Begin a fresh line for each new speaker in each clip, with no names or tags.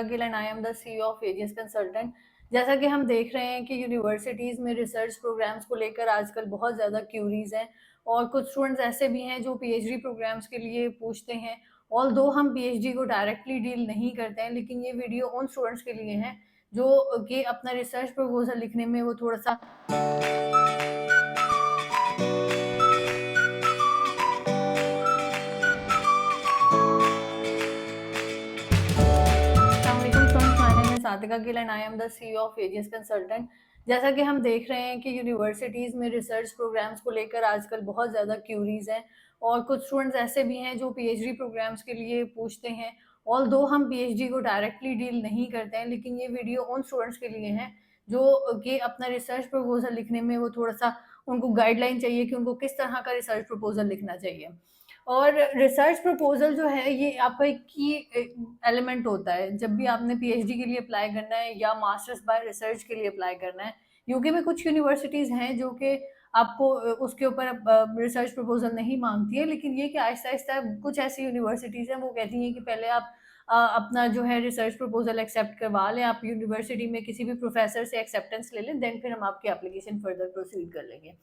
Gill and I am the CEO of Aegis Consultant। जैसा कि हम देख रहे हैं कि यूनिवर्सिटीज़ में रिसर्च प्रोग्राम्स को लेकर आजकल बहुत ज़्यादा क्यूरीज हैं और कुछ स्टूडेंट्स ऐसे भी हैं जो पीएचडी प्रोग्राम्स के लिए पूछते हैं। ऑल्दो हम पीएचडी को डायरेक्टली डील नहीं करते हैं, लेकिन ये वीडियो उन स्टूडेंट्स के लिए है जो कि अपना रिसर्च प्रपोजल लिखने में वो थोड़ा सा Satika Gill and I am the CEO of Aegis consultant. जैसा कि हम देख रहे हैं कि यूनिवर्सिटीज़ में रिसर्च प्रोग्राम्स को लेकर आजकल बहुत ज़्यादा क्यूरीज हैं और कुछ स्टूडेंट्स ऐसे भी हैं जो पीएचडी प्रोग्राम्स के लिए पूछते हैं। ऑल्दो हम पीएचडी को डायरेक्टली डील नहीं करते हैं, लेकिन ये वीडियो उन स्टूडेंट्स के लिए है जो कि अपना रिसर्च प्रपोजल लिखने में वो थोड़ा सा उनको गाइडलाइन चाहिए कि उनको किस तरह का रिसर्च प्रपोजल लिखना चाहिए। और रिसर्च प्रपोजल जो है ये आपका एक की एलिमेंट होता है जब भी आपने पीएचडी के लिए अप्लाई करना है या मास्टर्स बाय रिसर्च के लिए अप्लाई करना है। यूके में कुछ यूनिवर्सिटीज़ हैं जो कि आपको उसके ऊपर रिसर्च प्रपोजल नहीं मांगती है, लेकिन ये कि आहिस्ता-आहिस्ता कुछ ऐसी यूनिवर्सिटीज़ हैं वो कहती हैं कि पहले आप अपना जो है रिसर्च प्रपोजल एक्सेप्ट करवा लें, आप यूनिवर्सिटी में किसी भी प्रोफेसर से एक्सेप्टेंस ले लें, देन फिर हम आपकी एप्लीकेशन फर्दर प्रोसीड कर लेंगे।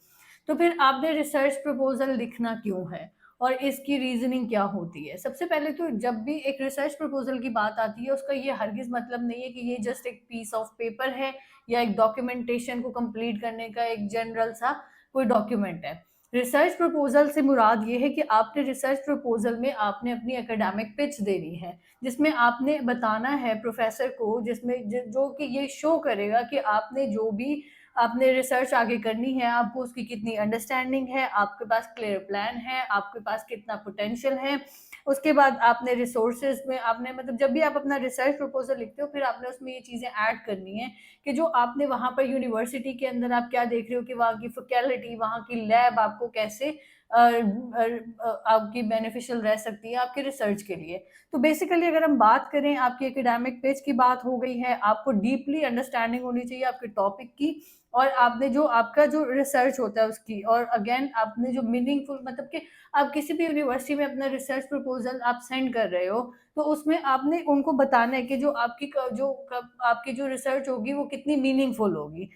तो फिर आपने रिसर्च प्रपोजल लिखना क्यों है और इसकी रीजनिंग क्या होती है? सबसे पहले तो जब भी एक रिसर्च प्रपोजल की बात आती है उसका ये हरगिज़ मतलब नहीं है कि ये जस्ट एक पीस ऑफ पेपर है या एक डॉक्यूमेंटेशन को कंप्लीट करने का एक जनरल सा कोई डॉक्यूमेंट है। रिसर्च प्रपोजल से मुराद ये है कि आपने रिसर्च प्रपोजल में आपने अपनी एकेडमिक पिच देनी है, जिसमें आपने बताना है प्रोफेसर को, जिसमें जो कि ये शो करेगा कि आपने जो भी आपने रिसर्च आगे करनी है, आपको उसकी कितनी अंडरस्टैंडिंग है, आपके पास क्लियर प्लान है, आपके पास कितना पोटेंशियल है। उसके बाद आपने रिसोर्सेज में आपने मतलब जब भी आप अपना रिसर्च प्रपोजल लिखते हो फिर आपने उसमें ये चीज़ें ऐड करनी है कि जो आपने वहाँ पर यूनिवर्सिटी के अंदर आप क्या देख रहे हो कि वहाँ की फैकल्टी, वहाँ की लैब आपको कैसे आपकी बेनिफिशियल रह सकती है आपके रिसर्च के लिए। तो बेसिकली अगर हम बात करें, आपकी एकेडमिक पेज की बात हो गई है, आपको डीपली अंडरस्टैंडिंग होनी चाहिए आपके टॉपिक की और आपने जो आपका जो रिसर्च होता है उसकी, और अगेन आपने जो मीनिंगफुल मतलब कि आप किसी भी यूनिवर्सिटी में अपना रिसर्च प्रपोजल आप सेंड कर रहे हो तो उसमें आपने उनको बताना है कि जो आपकी जो रिसर्च होगी वो कितनी मीनिंगफुल होगी,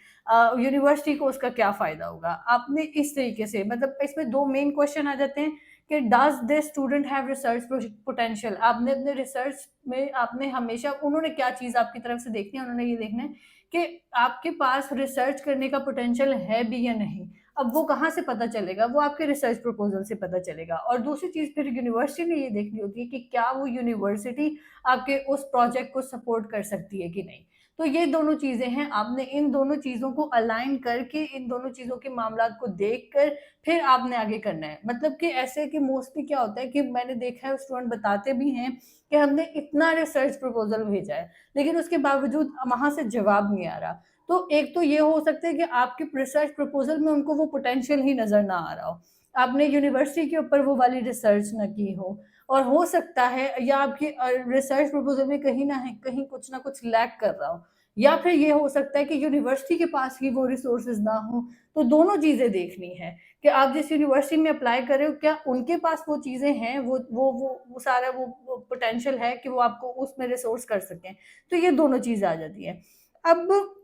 यूनिवर्सिटी को उसका क्या फ़ायदा होगा। आपने इस तरीके से मतलब इसमें 2 मेन क्वेश्चन आ जाते हैं कि does this student have research potential. आपने अपने रिसर्च में आपने हमेशा उन्होंने क्या चीज़ आपकी तरफ से देखनी है, उन्होंने ये देखना है कि आपके पास रिसर्च करने का पोटेंशियल है भी या नहीं। अब वो कहाँ से पता चलेगा? वो आपके रिसर्च प्रपोज़ल से पता चलेगा। और दूसरी चीज़ फिर यूनिवर्सिटी ने ये देखनी होती है कि क्या वो यूनिवर्सिटी आपके उस प्रोजेक्ट को सपोर्ट कर सकती है कि नहीं। तो ये दोनों चीज़ें हैं, आपने इन दोनों चीज़ों को अलाइन करके, इन दोनों चीज़ों के मामलात को देखकर फिर आपने आगे करना है। मतलब कि ऐसे कि मोस्टली क्या होता है कि मैंने देखा है स्टूडेंट बताते भी हैं कि हमने इतना रिसर्च प्रपोज़ल भेजा है, लेकिन उसके बावजूद वहाँ से जवाब नहीं आ रहा। तो एक तो ये हो सकता है कि आपके रिसर्च प्रपोज़ल में उनको वो पोटेंशियल ही नज़र ना आ रहा हो। आपने यूनिवर्सिटी के ऊपर वो वाली रिसर्च ना की हो और हो सकता है या आपकी रिसर्च प्रपोज़ल में कहीं कुछ ना कुछ लैक कर रहा हो, या फिर ये हो सकता है कि यूनिवर्सिटी के पास ही वो रिसोर्सेज़ ना हो। तो दोनों चीज़ें देखनी है कि आप जिस यूनिवर्सिटी में अप्लाई कर रहे हो क्या उनके पास वो चीज़ें हैं, वो सारा वो पोटेंशियल है कि वो आपको उसमें रिसोर्स कर सकें। तो ये दोनों चीज़ें आ जाती हैं। अब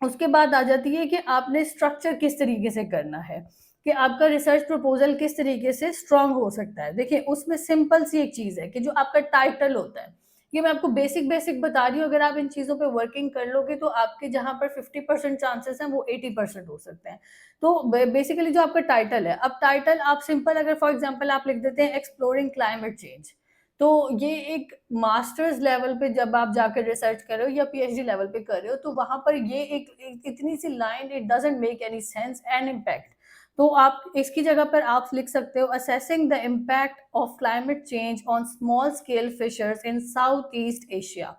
उसके बाद आ जाती है कि आपने स्ट्रक्चर किस तरीके से करना है, कि आपका रिसर्च प्रपोज़ल किस तरीके से स्ट्रॉन्ग हो सकता है। देखिए, उसमें सिंपल सी एक चीज़ है कि जो आपका टाइटल होता है, ये मैं आपको बेसिक बता रही हूँ, अगर आप इन चीज़ों पे वर्किंग कर लोगे तो आपके जहाँ पर 50% चांसेस हैं, वो 80% हो सकते हैं। तो बेसिकली जो आपका टाइटल है, अब टाइटल आप सिंपल अगर फॉर एग्ज़ाम्पल आप लिख देते हैं एक्सप्लोरिंग क्लाइमेट चेंज, तो ये एक मास्टर्स लेवल पे जब आप जाकर रिसर्च कर रहे हो या पीएचडी लेवल पे कर रहे हो, तो वहाँ पर ये एक इतनी सी लाइन, it doesn't make any sense and impact. तो आप इसकी जगह पर आप लिख सकते हो assessing the impact of climate change on small scale fishers in South East Asia.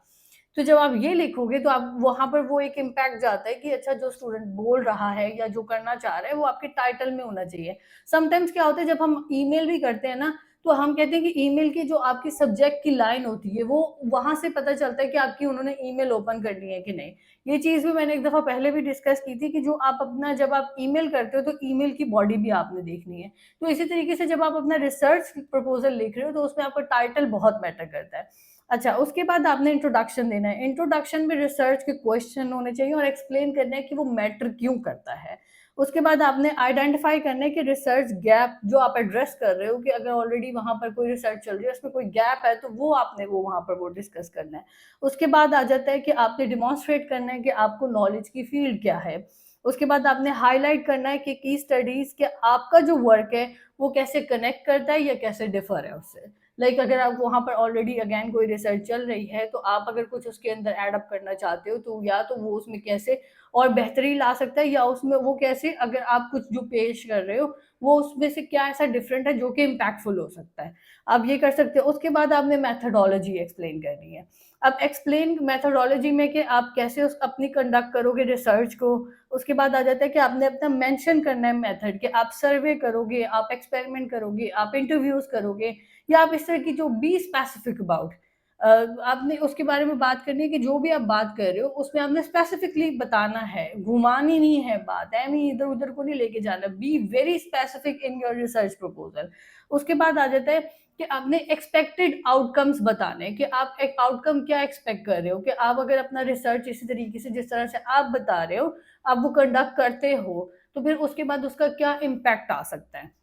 तो जब आप ये लिखोगे तो आप वहाँ पर वो एक इम्पैक्ट जाता है कि अच्छा, जो स्टूडेंट बोल रहा है या जो करना चाह रहा है वो आपके टाइटल में होना चाहिए। समटाइम्स क्या होता है जब हम ईमेल भी करते हैं ना, तो हम कहते हैं कि ईमेल की जो आपकी सब्जेक्ट की लाइन होती है वो वहाँ से पता चलता है कि आपकी उन्होंने ईमेल ओपन करनी है कि नहीं। ये चीज़ भी मैंने एक दफ़ा पहले भी डिस्कस की थी कि जो आप अपना जब आप ईमेल करते हो तो ईमेल की बॉडी भी आपने देखनी है। तो इसी तरीके से जब आप अपना रिसर्च प्रपोज़ल लिख रहे हो तो उसमें आपका टाइटल बहुत मैटर करता है। अच्छा, उसके बाद आपने इंट्रोडक्शन देना है। इंट्रोडक्शन में रिसर्च के क्वेश्चन होने चाहिए और एक्सप्लेन करना है कि वो मैटर क्यों करता है। उसके बाद आपने आइडेंटिफ़ाई करना है कि रिसर्च गैप जो आप एड्रेस कर रहे हो, कि अगर ऑलरेडी वहाँ पर कोई रिसर्च चल रही है, उसमें कोई गैप है, तो वो आपने वो वहाँ पर वो डिस्कस करना है। उसके बाद आ जाता है कि आपने डेमॉन्स्ट्रेट करना है कि आपको नॉलेज की फ़ील्ड क्या है। उसके बाद आपने हाइलाइट करना है कि की स्टडीज़ के आपका जो वर्क है, वो कैसे कनेक्ट करता है या कैसे डिफ़र है उससे। लाइक अगर आप वहाँ पर ऑलरेडी अगेन कोई रिसर्च चल रही है, तो आप अगर कुछ उसके अंदर ऐड अप करना चाहते हो, तो या तो वो उसमें कैसे और बेहतरी ला सकता है, या उसमें वो कैसे, अगर आप कुछ जो पेश कर रहे हो, वो उसमें से क्या ऐसा डिफरेंट है जो कि इम्पैक्टफुल हो सकता है। आप ये कर सकते हो। उसके बाद आपने मेथोडोलॉजी एक्सप्लेन करनी है। अब एक्सप्लेन मेथोडोलॉजी में कि आप कैसे उस अपनी कंडक्ट करोगे रिसर्च को। उसके बाद आ जाता है कि आपने अपना मेंशन करना है मेथड, कि आप सर्वे करोगे, आप एक्सपेरिमेंट करोगे, आप इंटरव्यूज़ करोगे, या आप इस तरह की जो बी स्पेसिफिक अबाउट आपने उसके बारे में बात करनी है कि जो भी आप बात कर रहे हो उसमें आपने स्पेसिफिकली बताना है, घुमानी नहीं है बात, ऐਵੇਂ इधर-उधर को नहीं लेके जाना। Be very specific in your research proposal. उसके बाद आ जाता है कि आपने एक्सपेक्टेड आउटकम्स बताने हैं, कि आप एक आउटकम क्या एक्सपेक्ट कर रहे हो, कि आप अगर अपना रिसर्च इसी तरीके से जिस तरह से आप बता रहे हो, आप वो कंडक्ट करते हो, तो फिर उसके बाद उसका क्या इम्पैक्ट आ सकता है?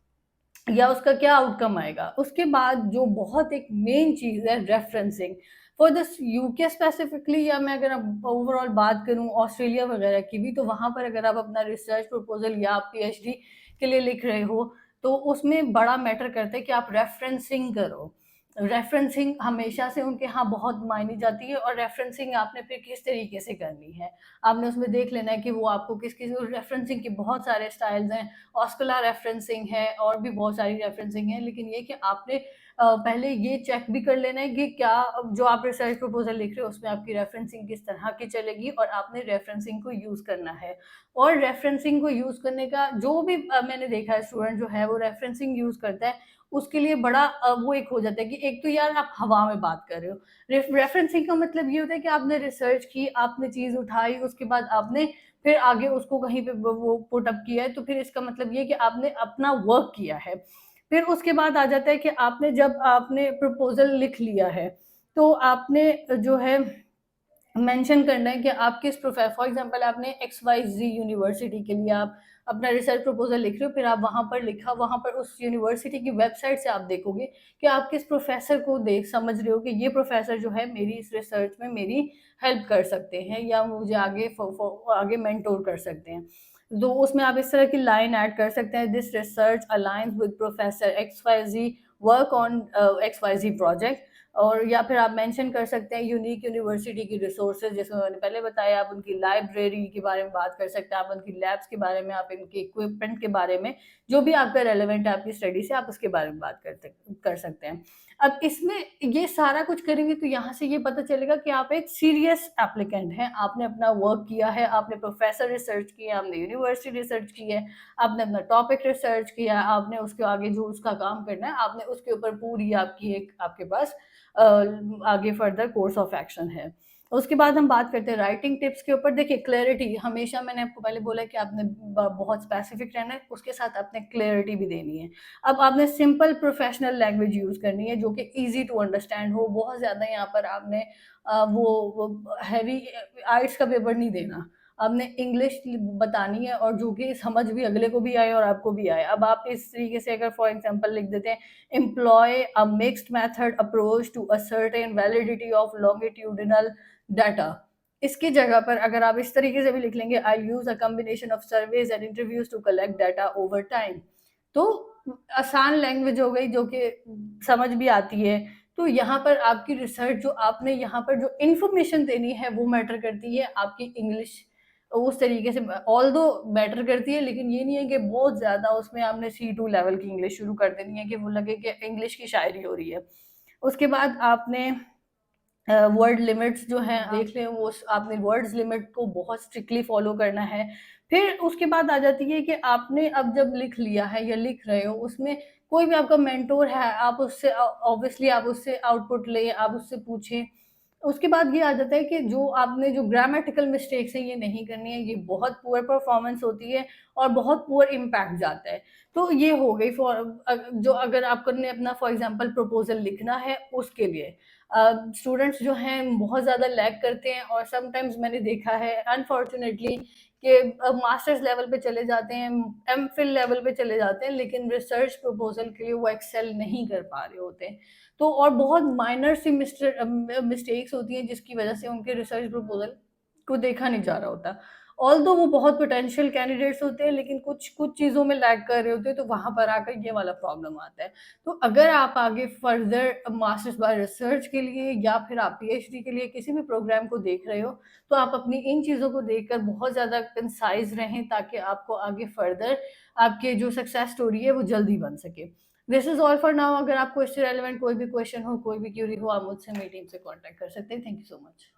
या उसका क्या आउटकम आएगा। उसके बाद जो बहुत एक मेन चीज़ है, referencing. For this UK specifically, या मैं अगर अब ओवरऑल बात करूँ ऑस्ट्रेलिया वगैरह की भी, तो वहाँ पर अगर आप अपना रिसर्च प्रपोज़ल या आप पीएचडी के लिए लिख रहे हो, तो उसमें बड़ा मैटर करता है कि आप रेफ़रेंसिंग करो। रेफ़रेंसिंग हमेशा से उनके यहाँ बहुत मायने जाती है, और रेफ़रेंसिंग आपने फिर किस तरीके से करनी है। आपने उसमें देख लेना है कि वो आपको किस-किस रेफ़रेंसिंग के बहुत सारे स्टाइल्स हैं। ऑस्कुलर रेफरेंसिंग है, और भी बहुत सारी रेफरेंसिंग है, लेकिन ये कि आपने पहले ये चेक भी कर लेना है कि क्या जो आप रिसर्च प्रपोजल लिख रहे हो उसमें आपकी रेफरेंसिंग किस तरह की चलेगी, और आपने रेफरेंसिंग को यूज़ करना है। और रेफरेंसिंग को यूज़ करने का जो भी मैंने देखा है, स्टूडेंट जो है वो रेफरेंसिंग यूज़ करता है, उसके लिए बड़ा वो एक हो जाता है कि एक तो यार आप हवा में बात कर रहे हो। रेफरेंसिंग का मतलब ये होता है कि आपने रिसर्च की, आपने चीज़ उठाई, उसके बाद आपने फिर आगे उसको कहीं पे वो पुट अप किया है, तो फिर इसका मतलब ये है कि आपने अपना वर्क किया है। फिर उसके बाद आ जाता है कि आपने जब आपने प्रपोज़ल लिख लिया है, तो आपने जो है मेंशन करना है कि आप किस फॉर एग्जांपल आपने एक्स वाई जी यूनिवर्सिटी के लिए आप अपना रिसर्च प्रपोजल लिख रहे हो, फिर आप वहाँ पर लिखा, वहाँ पर उस यूनिवर्सिटी की वेबसाइट से आप देखोगे कि आप किस प्रोफेसर को देख समझ रहे हो कि ये प्रोफेसर जो है मेरी इस रिसर्च में मेरी हेल्प कर सकते हैं, या मुझे आगे आगे मेंटोर कर सकते हैं। तो उसमें आप इस तरह की लाइन ऐड कर सकते हैं, this research alliance with professor X Y Z work on X Y Z project. और या फिर आप मेंशन कर सकते हैं यूनिक यूनिवर्सिटी की रिसोर्सेज, जैसे मैंने पहले बताया, आप उनकी लाइब्रेरी के बारे में बात कर सकते हैं, आप उनकी लैब्स के बारे में, आप इनके इक्विपमेंट के बारे में, जो भी आपका रेलेवेंट है आपकी स्टडी से, आप उसके बारे में बात कर सकते हैं। अब इसमें ये सारा कुछ करेंगे तो यहाँ से ये पता चलेगा कि आप एक सीरियस एप्लीकेंट हैं, आपने अपना वर्क किया है, आपने प्रोफेसर रिसर्च किया, आपने यूनिवर्सिटी रिसर्च की है, आपने अपना टॉपिक रिसर्च किया, आपने उसके आगे जो उसका काम करना है, आपने उसके ऊपर पूरी आपकी एक आपके पास आगे फर्दर कोर्स ऑफ एक्शन है। उसके बाद हम बात करते हैं राइटिंग टिप्स के ऊपर। देखिए, क्लैरिटी हमेशा, मैंने आपको पहले बोला कि आपने बहुत स्पेसिफिक रहना है, उसके साथ आपने क्लैरिटी भी देनी है। अब आपने सिंपल प्रोफेशनल लैंग्वेज यूज़ करनी है जो कि ईज़ी टू अंडरस्टैंड हो। बहुत ज़्यादा यहाँ पर आपने वो हैवी आइट्स का पेपर नहीं देना। आपने इंग्लिश बतानी है, और जो कि समझ भी अगले को भी आए और आपको भी आए। अब आप इस तरीके से अगर फॉर एग्जांपल लिख देते हैं, employ a mixed method approach to ascertain validity of longitudinal data। इसकी जगह पर अगर आप इस तरीके से भी लिख लेंगे, I use a combination of surveys and interviews to collect data over time, तो आसान लैंग्वेज हो गई जो कि समझ भी आती है। तो यहाँ पर आपकी रिसर्च, जो आपने यहाँ पर जो इन्फॉर्मेशन देनी है, वो मैटर करती है। आपकी इंग्लिश उस तरीके से ऑल्दो मैटर करती है, लेकिन ये नहीं है कि बहुत ज़्यादा उसमें आपने C2 लेवल की इंग्लिश शुरू कर देनी है कि वो लगे कि इंग्लिश की शायरी हो रही है। उसके बाद आपने वर्ड लिमिट्स जो हैं देख लें, वो आपने वर्ड्स लिमिट को बहुत स्ट्रिक्टली फॉलो करना है। फिर उसके बाद आ जाती है कि आपने अब जब लिख लिया है या लिख रहे हो, उसमें कोई भी आपका मेंटोर है, आप उससे ऑब्वियसली आप उससे आउटपुट लें, आप उससे पूछें। उसके बाद ये आ जाता है कि जो आपने जो ग्रामेटिकल मिस्टेक्स हैं, ये नहीं करनी है, ये बहुत पुअर परफॉर्मेंस होती है और बहुत पुअर इम्पैक्ट जाता है। तो ये हो गई जो अगर आपको ने अपना फॉर एग्जांपल प्रपोज़ल लिखना है उसके लिए। स्टूडेंट्स जो हैं बहुत ज़्यादा लैग करते हैं और समटाइम्स मैंने देखा है अनफॉर्चुनेटली कि मास्टर्स लेवल पे चले जाते हैं, एमफिल लेवल पे चले जाते हैं, लेकिन रिसर्च प्रपोजल के लिए वो एक्सेल नहीं कर पा रहे होते हैं। तो और बहुत माइनर सी मिस्टेक्स होती हैं जिसकी वजह से उनके रिसर्च प्रपोजल को देखा नहीं जा रहा होता। ऑल्दो वो बहुत पोटेंशियल कैंडिडेट्स होते हैं, लेकिन कुछ कुछ चीज़ों में लैग कर रहे होते हैं, तो वहाँ पर आकर ये वाला प्रॉब्लम आता है। तो अगर आप आगे फर्दर मास्टर्स बाय रिसर्च के लिए या फिर आप पीएचडी के लिए किसी भी प्रोग्राम को देख रहे हो, तो आप अपनी इन चीज़ों को देखकर बहुत ज़्यादा कंसाइज रहें, ताकि आपको आगे फर्दर आपके जो सक्सेस स्टोरी है वो जल्दी बन सके। This is all for now. अगर आपको इससे रेलिवेंट कोई भी क्वेश्चन हो, कोई भी क्यूरी हो, आप मुझसे मेरी टीम से कॉन्टैक्ट कर सकते हैं। Thank you so much.